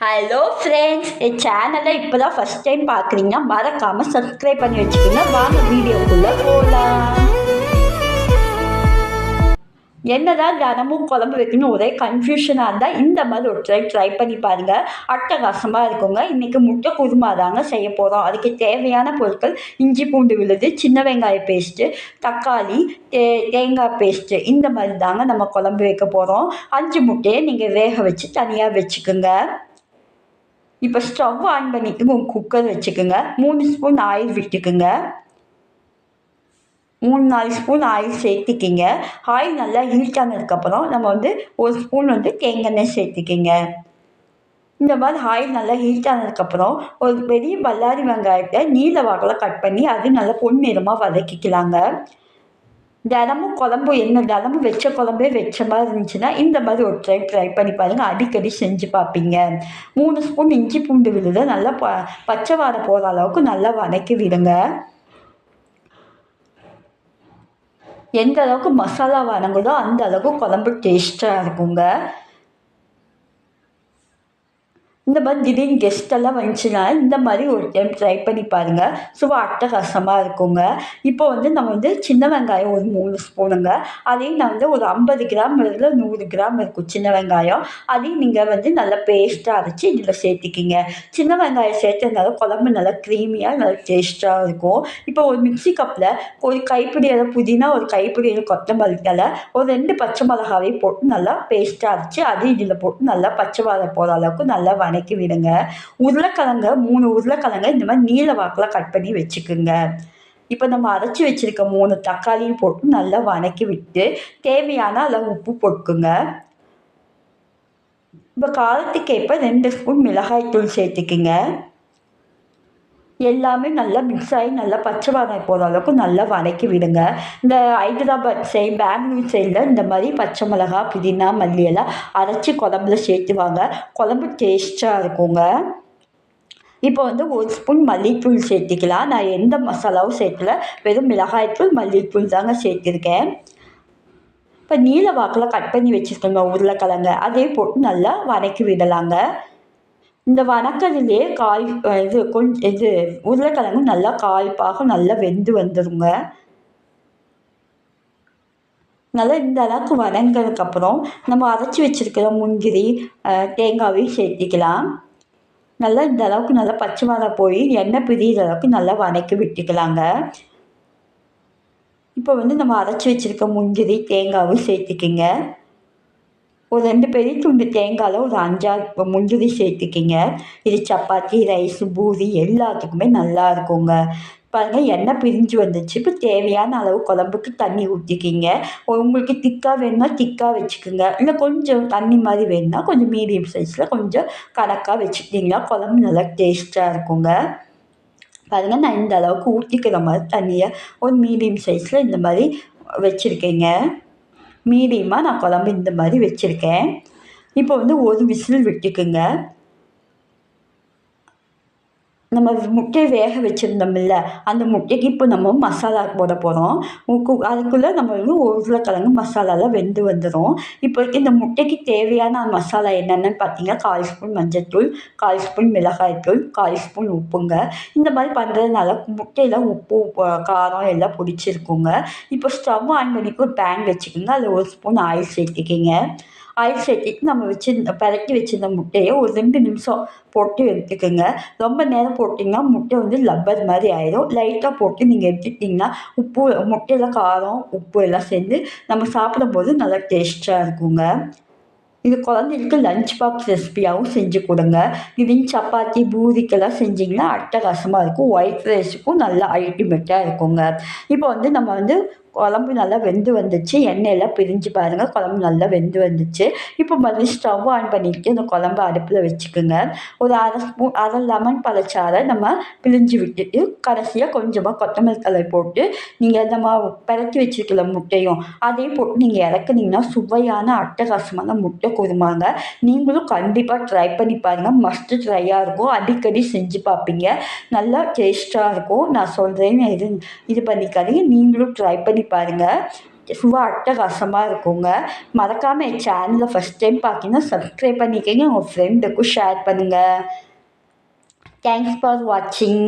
Hello friends, என் சேனலை இப்போ தான் ஃபஸ்ட் டைம் பார்க்குறீங்கன்னா மறக்காமல் சப்ஸ்கிரைப் பண்ணி வச்சுக்கோங்க. வாங்க வீடியோக்குள்ளே போகலாம். என்னதான் தினமும் குழம்பு வைக்கணும் ஒரே கன்ஃபியூஷனாக இருந்தால் இந்த மாதிரி ஒரு ட்ரை பண்ணி பாருங்கள். அட்டகாசமாக இருக்குங்க. இன்றைக்கி முட்டை குருமா தாங்க செய்ய போகிறோம். அதுக்கு தேவையான பொருட்கள் இஞ்சி பூண்டு விழுது, சின்ன வெங்காய பேஸ்ட்டு, தக்காளி, தேங்காய் பேஸ்ட்டு, இந்த மாதிரி தாங்க நம்ம குழம்பு வைக்க போகிறோம். 5 முட்டையை நீங்கள் வேக வச்சு தனியாக வச்சுக்கோங்க. இப்போ ஸ்டவ் ஆன் பண்ணிவிட்டு குக்கர் வச்சுக்கோங்க. 3 ஸ்பூன் ஆயில் விட்டுக்குங்க. 3-4 ஸ்பூன் ஆயில் சேர்த்துக்கிங்க. ஆயில் நல்லா ஹீட் ஆனதுக்கப்புறம் நம்ம 1 ஸ்பூன் தேங்காய் எண்ணெய் சேர்த்துக்கிங்க. இந்த மாதிரி ஆயில் நல்லா ஹீட் ஆனதுக்கப்புறம் ஒரு பெரிய பல்லாரி வெங்காயத்தை நீல வாக்கில் கட் பண்ணி அது நல்லா பொன்னிறமாக வதக்கிக்கலாங்க. தினமும் குழம்பு தினமும் வச்ச குழம்பே வச்ச மாதிரி இருந்துச்சுன்னா இந்த மாதிரி ஒரு ட்ரை பண்ணி பாருங்கள். அடிக்கடி செஞ்சு பார்ப்பீங்க. 3 ஸ்பூன் இஞ்சி பூண்டு விழுத நல்லா பச்சை வாடை போகிற அளவுக்கு நல்லா வதக்கி விடுங்க. எந்த அளவுக்கு மசாலா வதங்குதோ அந்த அளவுக்கு குழம்பு டேஸ்ட்டாக இருக்குங்க. இந்த மாதிரி திடீர்னு கெஸ்ட்டெல்லாம் வந்துச்சுன்னா இந்த மாதிரி ஒரு டைம் ட்ரை பண்ணி பாருங்கள். சும்மா அட்டகாசமாக இருக்குங்க. இப்போ நம்ம சின்ன வெங்காயம் ஒரு 3 ஸ்பூனுங்க. அதையும் நான் ஒரு 50 கிராம் இல்லை 100 கிராம் இருக்கும் சின்ன வெங்காயம். அதையும் நீங்கள் நல்லா பேஸ்ட்டாக அரைச்சி இதில் சேர்த்துக்கிங்க. சின்ன வெங்காயம் சேர்த்ததுனால குழம்பு நல்லா க்ரீமியாக நல்லா டேஸ்ட்டாக இருக்கும். இப்போ ஒரு மிக்ஸி கப்பில் ஒரு கைப்பிடி புதினா, ஒரு கைப்பிடி கொத்தமல்லி தழை, ஒரு 2 பச்சை மிளகாவையும் போட்டு நல்லா பேஸ்ட்டாக அரைச்சி அதையும் இதில் போட்டு நல்லா பச்சை வாடை போகிற அளவுக்கு நல்லா வதக்கி விடுங்க. 3 உருளைக்கிழங்க இந்த மாதிரி நீல வாக்கில் கட் பண்ணி வச்சுக்குங்க. இப்போ நம்ம அரைச்சி வச்சிருக்க 3 தக்காளியும் போட்டு நல்லா வதக்கி விட்டு தேவையான அளவு உப்பு போட்டுக்குங்க. இப்போ காரத்துக்கேற்ப 2 ஸ்பூன் மிளகாய்த்தூள் சேர்த்துக்குங்க. எல்லாமே நல்லா மிக்ஸ் ஆகி நல்லா பச்சை வாடை போகிற அளவுக்கு நல்லா வதக்கி விடுங்க. இந்த ஹைதராபாத் சைடு, பெங்களூர் சைடில் இந்த மாதிரி பச்சை மிளகா, புதினா, மல்லி எல்லாம் அரைச்சி குழம்புல சேர்த்துவாங்க. குழம்பு டேஸ்ட்டாக இருக்குங்க. இப்போ 1 ஸ்பூன் மல்லித்தூள் சேர்த்துக்கலாம். நான் எந்த மசாலாவும் சேர்க்கல, வெறும் மிளகாய்த்தூள், மல்லித்தூள் தாங்க சேர்த்துருக்கேன். இப்போ நீல வாக்கில் கட் பண்ணி வச்சுருக்கோங்க உருளைக்கிழங்க, அதையும் போட்டு நல்லா வதக்கி விடலாங்க. இந்த வதக்கிறதுலேயே உருளைக்கிழங்கு நல்லா பாகம் நல்லா வெந்து வந்துடுங்க. நல்லா இந்த அளவுக்கு வதங்கினதுக்கப்புறம் நம்ம அரைச்சி வச்சுருக்கிற முந்திரி, தேங்காவையும் சேர்த்திக்கலாம். நல்லா இந்த அளவுக்கு நல்லா பச்சை வாடை போய் எண்ணெய் பிரிகிற அளவுக்கு நல்லா வதக்கி விட்டுக்கலாங்க. இப்போ நம்ம அரைச்சி வச்சுருக்க முந்திரி, தேங்காவும் சேர்த்துக்கிங்க. ஒரு 2 பெரிய துண்டு தேங்காயில் ஒரு 5-6 முந்திரி சேர்த்துக்கிங்க. இது சப்பாத்தி, ரைஸு, பூரி எல்லாத்துக்குமே நல்லா இருக்குங்க. பாருங்கள், எண்ணெய் பிரிஞ்சு வந்துச்சு. இப்போ தேவையான அளவு குழம்புக்கு தண்ணி ஊற்றிக்கிங்க. உங்களுக்கு திக்காக வேணும்னா திக்காக வச்சுக்கோங்க. இல்லை கொஞ்சம் தண்ணி மாதிரி வேணும்னா கொஞ்சம் மீடியம் சைஸில் கொஞ்சம் கணக்காக வச்சுக்கிட்டிங்கன்னா குழம்பு நல்லா டேஸ்ட்டாக இருக்குங்க. பாருங்கள், நான் இந்த அளவுக்கு ஊற்றிக்கிற மாதிரி தண்ணியை ஒரு மீடியம் சைஸில் இந்த மாதிரி வச்சுருக்கேங்க. மீடியமாக நான் குழம்பு இந்த மாதிரி வச்சுருக்கேன். இப்போ ஒரு விசில் விட்டுக்குங்க. நம்ம முட்டையை வேக வச்சுருந்தோம்ல, அந்த முட்டைக்கு இப்போ நம்ம மசாலா போட போகிறோம். அதுக்குள்ளே நம்ம உருளைக்கிழங்கு மசாலாலாம் வெந்து வந்துடும். இப்போ இந்த முட்டைக்கு தேவையான மசாலா என்னென்னு பார்த்தீங்கன்னா 1/4 ஸ்பூன் மஞ்சள்தூள், 1/4 ஸ்பூன் மிளகாய்த்தூள், 1/4 ஸ்பூன் உப்புங்க. இந்த மாதிரி பண்ணுறதுனால முட்டையில் உப்பு, காரம் எல்லாம் பிடிச்சிருக்குங்க. இப்போ ஸ்டவ் ஆன் பண்ணிட்டு ஒரு பேன் வச்சுக்கோங்க. அதில் 1 ஸ்பூன் ஆயில் சேர்த்துக்கிங்க. ஆயில் சேர்த்துட்டு நம்ம பரட்டி வச்சுருந்த முட்டையை ஒரு 2 நிமிஷம் போட்டு எடுத்துக்கோங்க. ரொம்ப நேரம் போட்டிங்கன்னா முட்டை லப்பர் மாதிரி ஆயிடும். லைட்டாக போட்டு நீங்கள் எடுத்துக்கிட்டிங்கன்னா முட்டையில் காரம், உப்பு எல்லாம் சேர்ந்து நம்ம சாப்பிடும்போது நல்லா டேஸ்ட்டாக இருக்குங்க. இது குழந்தைகளுக்கு லஞ்ச் பாக்ஸ் ரெசிபியாகவும் செஞ்சு கொடுங்க. இதுவும் சப்பாத்தி, பூரிக்கெல்லாம் செஞ்சிங்கன்னா அட்டகாசமாக இருக்கும். ஒயிட் ரைஸுக்கும் நல்லா அல்டிமேட்டாக இருக்குங்க. இப்போ நம்ம குழம்பு நல்லா வெந்து வந்துச்சு. எண்ணெயெல்லாம் பிரிஞ்சு பாருங்கள், குழம்பு நல்லா வெந்து வந்துச்சு. இப்போ மறுபடியும் ஸ்டவ் ஆன் பண்ணிவிட்டு இந்த குழம்பு அடுப்பில் வச்சுக்கோங்க. ஒரு அரை லெமன் பழச்சாறை நம்ம பிழிஞ்சு விட்டுட்டு கடைசியாக கொஞ்சமாக கொத்தமல்லி தழை போட்டு நீங்கள் நம்ம பரட்டி வச்சுருக்கிற முட்டையும் அதையும் போட்டு நீங்கள் இறக்குனீங்கன்னா சுவையான அட்டகாசமான முட்டை குருமாங்க. நீங்களும் கண்டிப்பாக ட்ரை பண்ணி பாருங்கள். மஸ்ட்டு ட்ரையாக இருக்கும். அடிக்கடி செஞ்சு பார்ப்பீங்க. நல்லா டேஸ்ட்டாக இருக்கும். நான் சொல்கிறேன்னு இது பண்ணிக்காதீங்க. நீங்களும் ட்ரை பண்ணி பாருங்கள். சும்மா அட்டகாசமாக இருக்குங்க. மறக்காமல் என் சேனலை ஃபஸ்ட் டைம் பார்த்தீங்கன்னா சப்ஸ்கிரைப் பண்ணிக்கங்க. உங்கள் ஃப்ரெண்டுக்கும் ஷேர் பண்ணுங்கள். தேங்க்ஸ் ஃபார் வாட்சிங்.